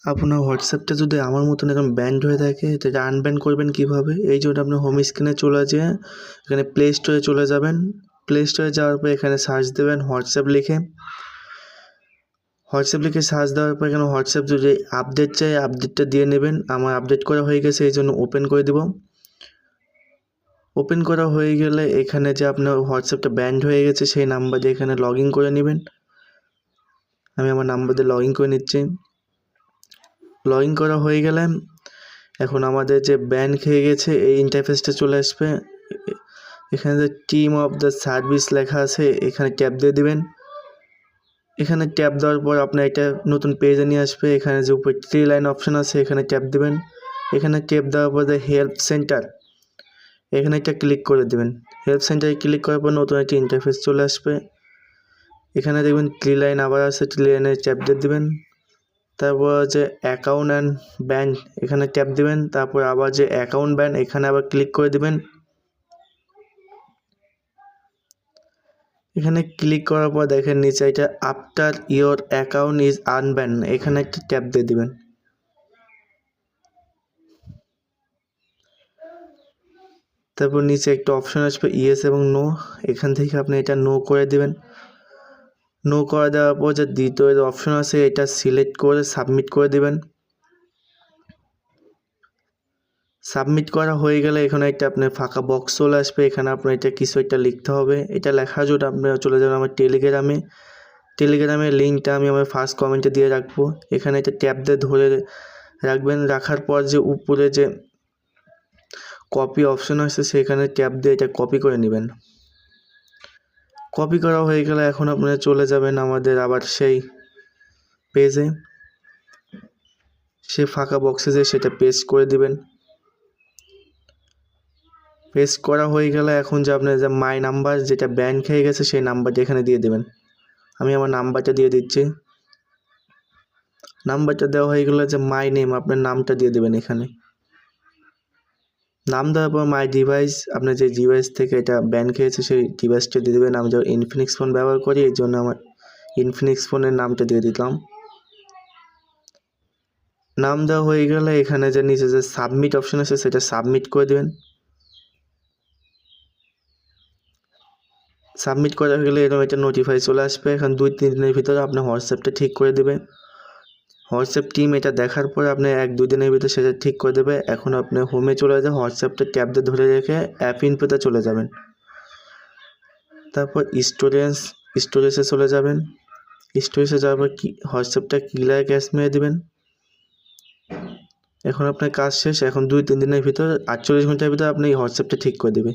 আপনার হোয়াটসঅ্যাপটা যদি আমার মতন এরকম ব্যান্ড হয়ে থাকে তো এটা আনব্যান করবেন কীভাবে? এই জন্য আপনার হোম স্ক্রিনে চলে যেয়ে এখানে প্লে স্টোরে চলে যাবেন। প্লে স্টোরে যাওয়ার পর এখানে সার্চ দেবেন হোয়াটসঅ্যাপ লিখে। হোয়াটসঅ্যাপ লিখে সার্চ দেওয়ার পর এখানে হোয়াটসঅ্যাপ যদি আপডেট চাই আপডেটটা দিয়ে নেবেন। আমার আপডেট করা হয়ে গেছে এই জন্য ওপেন করে দেব। ওপেন করা হয়ে গেলে এখানে যে আপনার হোয়াটসঅ্যাপটা ব্যান্ড হয়ে গেছে সেই নাম্বার দিয়ে এখানে লগ ইন করে নেবেন। আমি আমার নাম্বার দিয়ে লগ ইন করে নিচ্ছি। লগ ইন করা হয়ে গেলে এখন আমাদের যে ব্যান খেয়ে গেছে এই ইন্টারফেসটা চলে আসবে। এখানে যে টিম অফ দ্য সার্ভিস লেখা আছে এখানে ট্যাপ দিয়ে দিবেন। এখানে ট্যাপ দেওয়ার পর আপনার এটা নতুন পেজে নিয়ে আসবে। এখানে যে উপরে 3 লাইন অপশন আছে এখানে ট্যাপ দিবেন। এখানে ট্যাপ দেওয়ার পর যে হেল্প সেন্টার এখানে একটা ক্লিক করে দেবেন। হেল্প সেন্টারে ক্লিক করার পর নতুন একটা ইন্টারফেস চলে আসবে। এখানে দেখবেন 3 লাইন আবার আছে, 3 লাইনে ট্যাপ দিয়ে দিবেন। তারপর যে অ্যাকাউন্ট অ্যান্ড ব্যান এখানে ট্যাপ দিবেন। তারপর আবার যে অ্যাকাউন্ট ব্যান এখানে আবার ক্লিক করে দিবেন। এখানে ক্লিক করার পর দেখেন নিচে এটা after your account is unban এখানে একটা ট্যাপ দিয়ে দিবেন। তারপর নিচে একটা অপশন আসবে ইয়েস এবং নো, এখান থেকে আপনি এটা নো করে দিবেন। নো করে দেওয়ার পর যে দ্বিতীয় অপশন আছে এটা সিলেক্ট করে সাবমিট করে দিবেন। সাবমিট করা হয়ে গেলে এখানে একটা আপনার ফাঁকা বক্স চলে আসবে। এখানে আপনার এটা কিছু একটা লিখতে হবে। এটা লেখার জন্য আপনারা চলে যাবেন আমার টেলিগ্রামের লিঙ্কটা আমি আমার ফার্স্ট কমেন্টে দিয়ে রাখবো। এখানে এটা ট্যাপ দিয়ে ধরে রাখবেন। রাখার পর যে উপরে যে কপি অপশন আছে সেখানে ট্যাপ দিয়ে এটা কপি করে নেবেন। কপি করা হয়ে গেলে এখন আপনারা চলে যাবেন আমাদের আবার সেই পেজে। সে ফাঁকা বক্সে যে সেটা পেস্ট করে দিবেন। পেস্ট করা হয়ে গেলে এখন যে আপনার যে মাই নাম্বার যেটা ব্যান খেয়ে গেছে সেই নাম্বারটা এখানে দিয়ে দেবেন। আমি আমার নাম্বারটা দিয়ে দিচ্ছি। নাম্বারটা দেওয়া হয়ে গেলে যে মাই নেম আপনার নামটা দিয়ে দেবেন। এখানে নাম দেওয়ার পর মাই ডিভাইস আপনার যে ডিভাইস থেকে এটা ব্যান খেয়েছে সেই ডিভাইসটা দিয়ে দেবেন। আমি যখন ইনফিনিক্স ফোন ব্যবহার করি এই জন্য আমার ইনফিনিক্স ফোনের নামটা দিয়ে দিলাম। নাম দেওয়া হয়ে গেলে এখানে যে নিচে যে সাবমিট অপশন আছে সেটা সাবমিট করে দেবেন। সাবমিট করা হয়ে গেলে এরকম একটা নোটিফাই চলে আসবে। এখন 2-3 দিনের ভিতরে আপনার হোয়াটসঅ্যাপটা ঠিক করে দেবে। হোয়াটসঅ্যাপ টিম এটা দেখার পরে আপনি 1-2 দিনের ভিতরে সেটা ঠিক করে দেবে। এখন আপনি হোমে চলে যান, হোয়াটসঅ্যাপটা ট্যাব দিয়ে ধরে রেখে অ্যাপ ইনফোতে চলে যাবেন। তারপর স্টোরেজে চলে যাবেন। স্টোরেজে যাওয়ার পর হোয়াটসঅ্যাপটা ক্লিয়ার ক্যাশ মেরে দেবেন। এখন আপনার কাজ শেষ। এখন 2-3 দিনের ভিতর 48 ঘন্টার ভিতরে আপনি এই হোয়াটসঅ্যাপটা ঠিক করে দেবে।